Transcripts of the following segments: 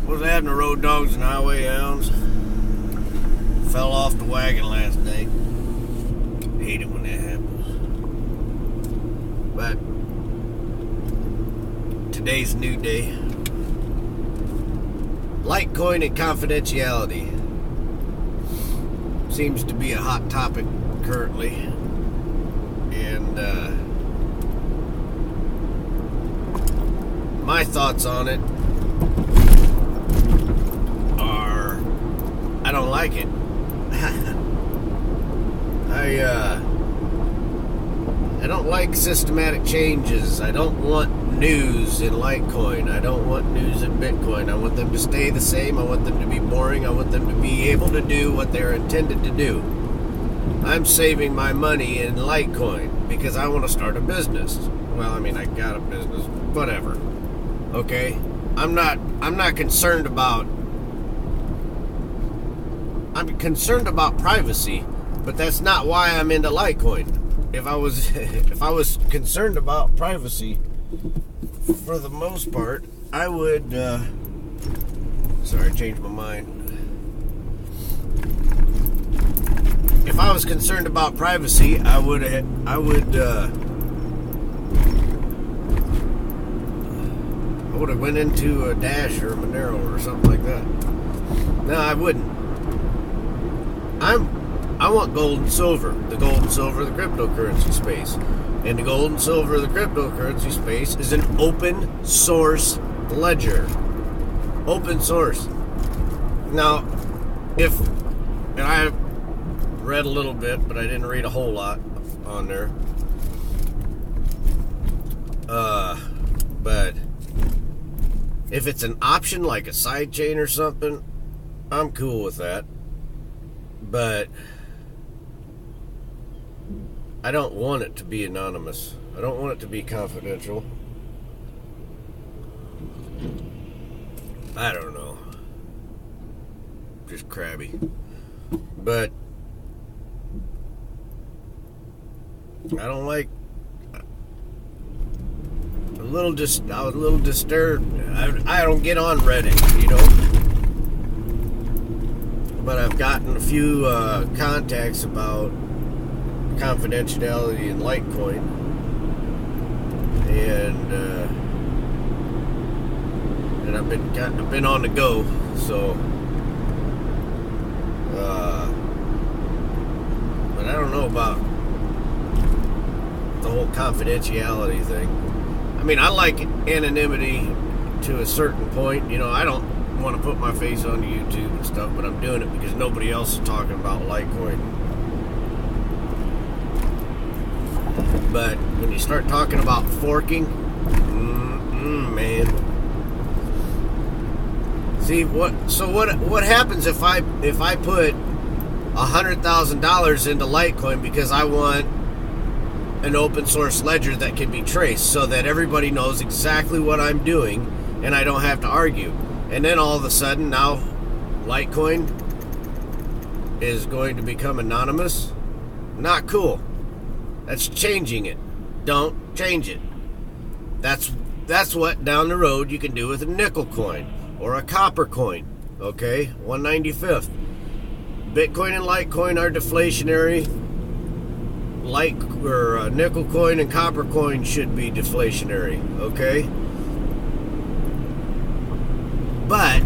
Was having the road dogs and highway hounds. Fell off the wagon last night. Hate it when that happens. But today's a new day. Litecoin and confidentiality seems to be a hot topic currently. And my thoughts on it are, I don't like it. I don't like systematic changes. I don't want news in Litecoin. I don't want news in Bitcoin. I want them to stay the same. I want them to be boring. I want them to be able to do what they're intended to do. I'm saving my money in Litecoin because I want to start a business. Well, I mean, I got a business, whatever. Okay? I'm not concerned about I'm concerned about privacy, but that's not why I'm into Litecoin. If I was concerned about privacy, for the most part, I would sorry, I changed my mind. If I was concerned about privacy, I would have went into a Dash or a Monero or something like that. No, I wouldn't. I want gold and silver. The gold and silver of the cryptocurrency space. And the gold and silver of the cryptocurrency space is an open source ledger. Open source. Now, and I read a little bit, but I didn't read a whole lot on there. But if it's an option like a sidechain or something, I'm cool with that. But I don't want it to be anonymous. I don't want it to be confidential. I don't know. Just crabby. But I don't like. I was a little disturbed. I don't get on Reddit, you know. But I've gotten a few contacts about confidentiality in Litecoin, and I've been on the go. So, but I don't know about the whole confidentiality thing. I mean, I like anonymity to a certain point. You know, I don't want to put my face on YouTube and stuff, but I'm doing it because nobody else is talking about Litecoin. But when you start talking about forking, man. See what happens if I put $100,000 into Litecoin because I want an open source ledger that can be traced so that everybody knows exactly what I'm doing and I don't have to argue. And then all of a sudden now Litecoin is going to become anonymous? Not cool. That's changing it. Don't change it. That's what down the road you can do with a nickel coin or a copper coin. Okay? 195th. Bitcoin and Litecoin are deflationary. Nickel coin and copper coin should be deflationary. Okay? But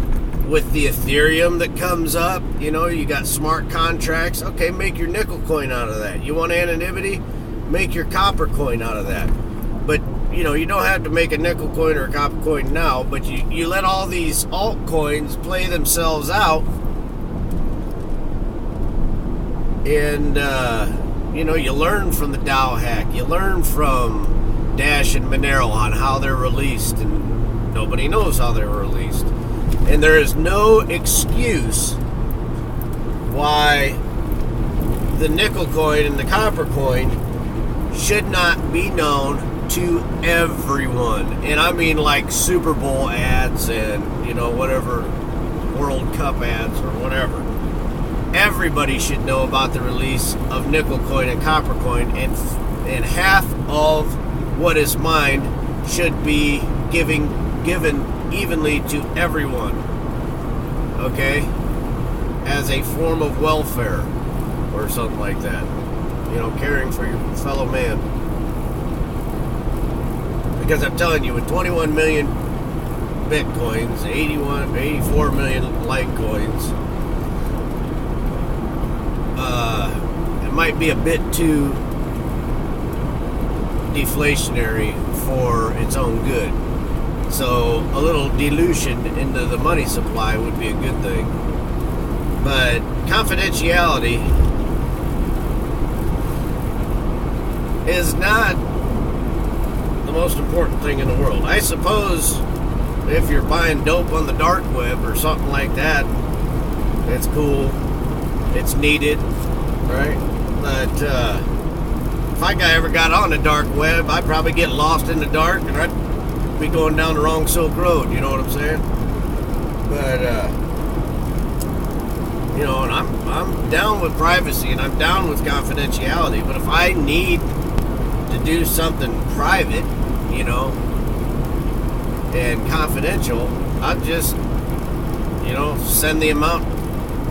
with the Ethereum that comes up, you know, you got smart contracts. Okay, make your nickel coin out of that. You want anonymity? Make your copper coin out of that. But, you know, you don't have to make a nickel coin or a copper coin now, but you let all these altcoins play themselves out. And, you know, you learn from the DAO hack. You learn from Dash and Monero on how they're released, and nobody knows how they were released. And there is no excuse why the nickel coin and the copper coin should not be known to everyone. And I mean like Super Bowl ads and, you know, whatever, World Cup ads or whatever. Everybody should know about the release of nickel coin and copper coin, and half of what is mined should be given evenly to everyone. okay, as a form of welfare or something like that. You know, caring for your fellow man. Because I'm telling you, with 21 million Bitcoins, 84 million Litecoins, it might be a bit too deflationary for its own good. So a little dilution into the money supply would be a good thing. But confidentiality is not the most important thing in the world. I suppose if you're buying dope on the dark web or something like that, it's cool, it's needed, right? But if I ever got on the dark web, I'd probably get lost in the dark and I'd be going down the wrong Silk Road, you know what I'm saying? But you know, and I'm down with privacy and I'm down with confidentiality, but if I need to do something private, you know, and confidential, I'll just, you know, send the amount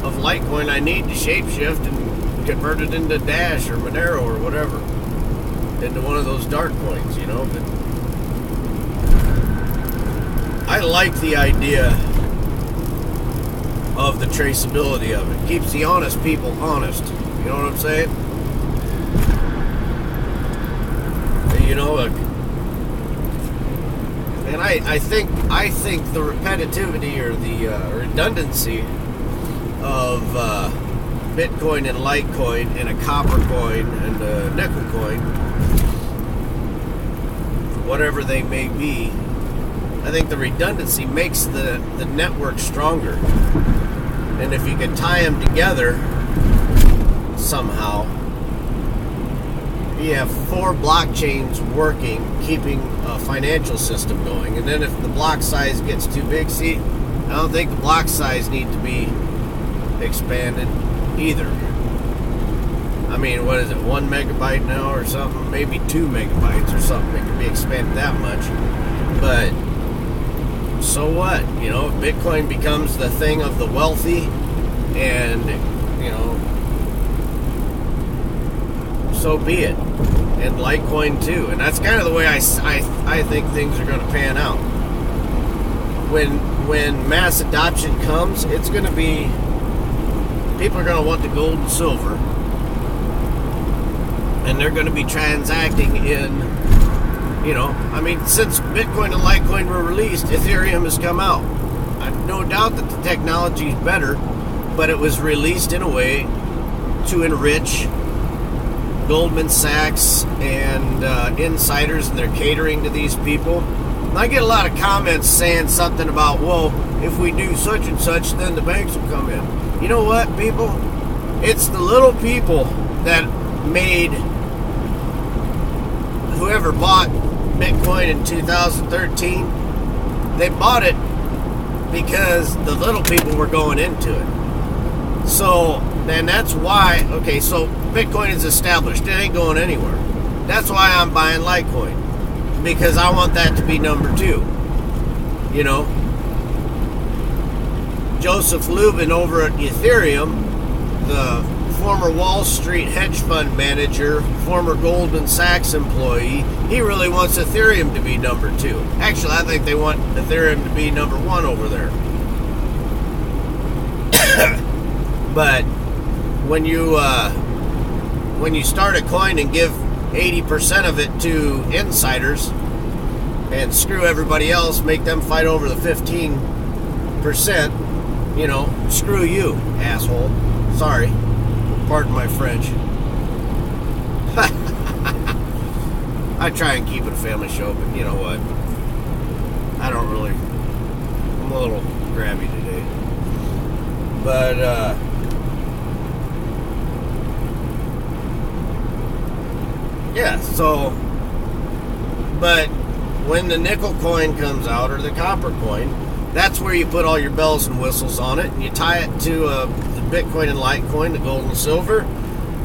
of Litecoin I need to shapeshift and convert it into Dash or Monero or whatever, into one of those dark coins, you know. But I like the idea of the traceability of it. Keeps the honest people honest, you know what I'm saying? You know, and I think the repetitivity or the redundancy of Bitcoin and Litecoin and a copper coin and a nickel coin, whatever they may be, I think the redundancy makes the network stronger. And if you can tie them together somehow, you have 4 blockchains working, keeping a financial system going. And then if the block size gets too big, see, I don't think the block size need to be expanded either. I mean, what is it, 1 megabyte now or something? Maybe 2 megabytes or something. It can be expanded that much. But so what? You know, if Bitcoin becomes the thing of the wealthy, and, you know, so be it. And Litecoin too. And that's kind of the way I think things are going to pan out. When mass adoption comes, it's going to be, people are going to want the gold and silver, and they're going to be transacting in, you know, I mean, since Bitcoin and Litecoin were released, Ethereum has come out. I have no doubt that the technology is better, but it was released in a way to enrich Goldman Sachs and insiders, and they're catering to these people. And I get a lot of comments saying something about, well, if we do such and such, then the banks will come in. You know what, people? It's the little people that made, whoever bought Bitcoin in 2013, they bought it because the little people were going into it. So, and that's why, okay, so Bitcoin is established. It ain't going anywhere. That's why I'm buying Litecoin, because I want that to be number 2. You know, Joseph Lubin over at Ethereum, the former Wall Street hedge fund manager, former Goldman Sachs employee, he really wants Ethereum to be number 2. Actually, I think they want Ethereum to be number 1 over there. But when you start a coin and give 80% of it to insiders and screw everybody else, make them fight over the 15%, you know, screw you, asshole. Sorry. Pardon my French. I try and keep it a family show, but you know what? I don't really. I'm a little grabby today. But, yeah, so, but when the nickel coin comes out, or the copper coin, that's where you put all your bells and whistles on it, and you tie it to the Bitcoin and Litecoin, the gold and silver,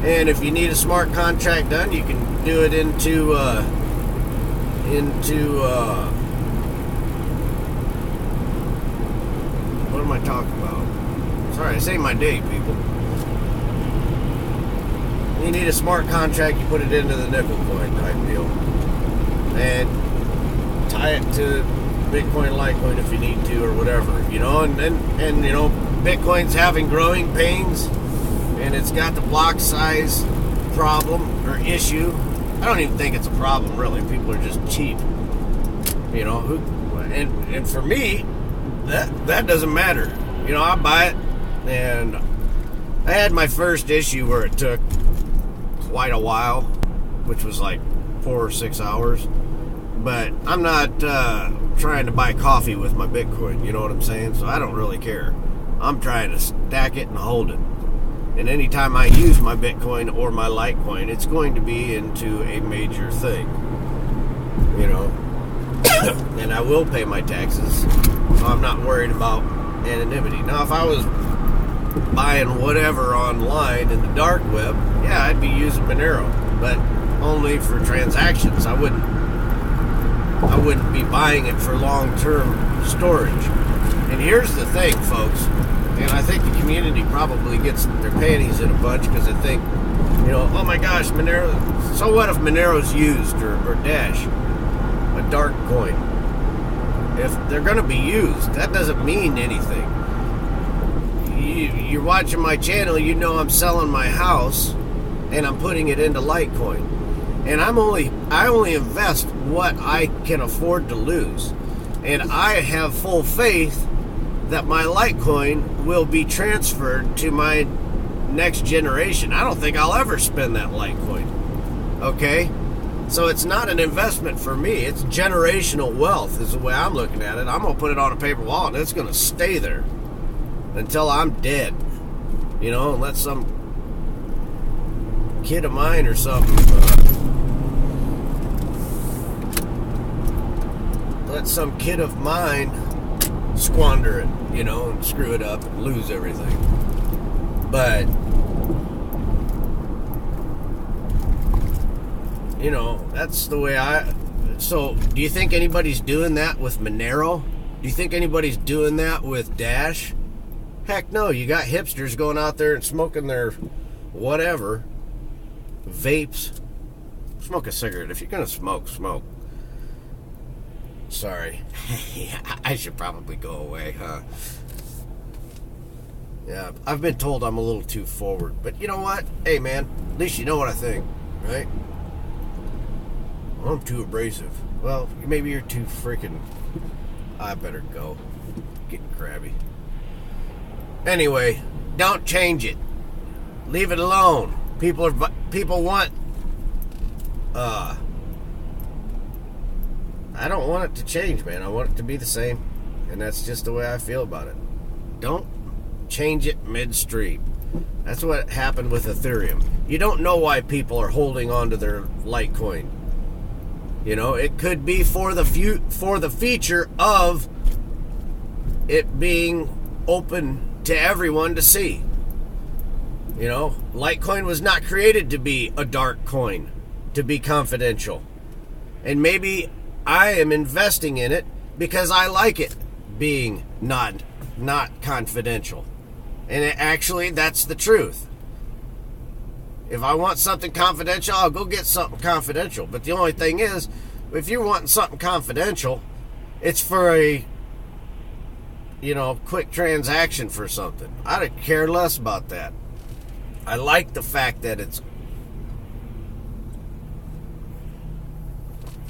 and if you need a smart contract done, you can do it into what am am I talking about? Sorry, this ain't my day, people. You need a smart contract, you put it into the nickel coin type deal. And tie it to Bitcoin, Litecoin if you need to, or whatever. And you know, Bitcoin's having growing pains, and it's got the block size problem or issue. I don't even think it's a problem, really. People are just cheap. And for me, that doesn't matter. I buy it, and I had my first issue where it took quite a while, which was like 4 or 6 hours. But I'm not trying to buy coffee with my Bitcoin, you know what I'm saying? So I don't really care. I'm trying to stack it and hold it. And anytime I use my Bitcoin or my Litecoin, it's going to be into a major thing, and I will pay my taxes, so I'm not worried about anonymity. Now, if I was buying whatever online in the dark web, yeah, I'd be using Monero, but only for transactions. I wouldn't be buying it for long-term storage. And here's the thing, folks, and I think the community probably gets their panties in a bunch because they think, oh my gosh, Monero, so what if Monero's used or Dash, a dark coin? If they're going to be used, that doesn't mean anything. You're watching my channel, I'm selling my house and I'm putting it into Litecoin. And I only invest what I can afford to lose. And I have full faith that my Litecoin will be transferred to my next generation. I don't think I'll ever spend that Litecoin. Okay? So it's not an investment for me. It's generational wealth is the way I'm looking at it. I'm going to put it on a paper wallet and it's going to stay there until I'm dead. Unless some kid of mine or something let some kid of mine squander it, and screw it up and lose everything. But that's the way so do you think anybody's doing that with Monero? Do you think anybody's doing that with Dash? Heck no. You got hipsters going out there and smoking their whatever vapes. Smoke a cigarette. If you're gonna smoke. Sorry. I should probably go away, huh? Yeah, I've been told I'm a little too forward. But you know what? Hey, man, at least you know what I think, right? I'm too abrasive. Well, maybe you're too freaking... I better go. Getting crabby. Anyway, don't change it. Leave it alone. People want... I don't want it to change, man. I want it to be the same. And that's just the way I feel about it. Don't change it midstream. That's what happened with Ethereum. You don't know why people are holding on to their Litecoin. It could be for the feature of it being open to everyone to see. Litecoin was not created to be a dark coin, to be confidential. And maybe I am investing in it because I like it being not confidential. And actually, that's the truth. If I want something confidential, I'll go get something confidential. But the only thing is, if you're wanting something confidential, it's for a, quick transaction for something. I care less about that. I like the fact that it's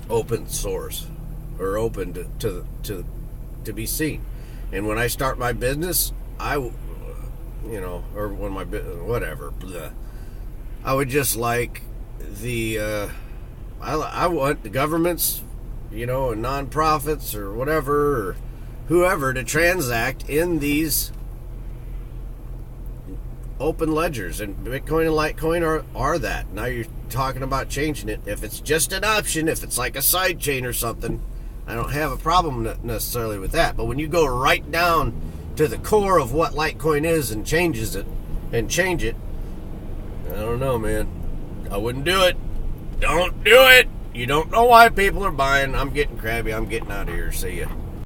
open source or open to be seen. And when I start my business, or when my whatever, blah, I would just like I want the governments, and nonprofits or whatever, or whoever to transact in these open ledgers, and Bitcoin and Litecoin are that. Now you're talking about changing it. If it's just an option, if it's like a side chain or something, I don't have a problem necessarily with that. But when you go right down to the core of what Litecoin is and change it, I don't know, man. I wouldn't do it. Don't do it. You don't know why people are buying. I'm getting crabby. I'm getting out of here. See ya.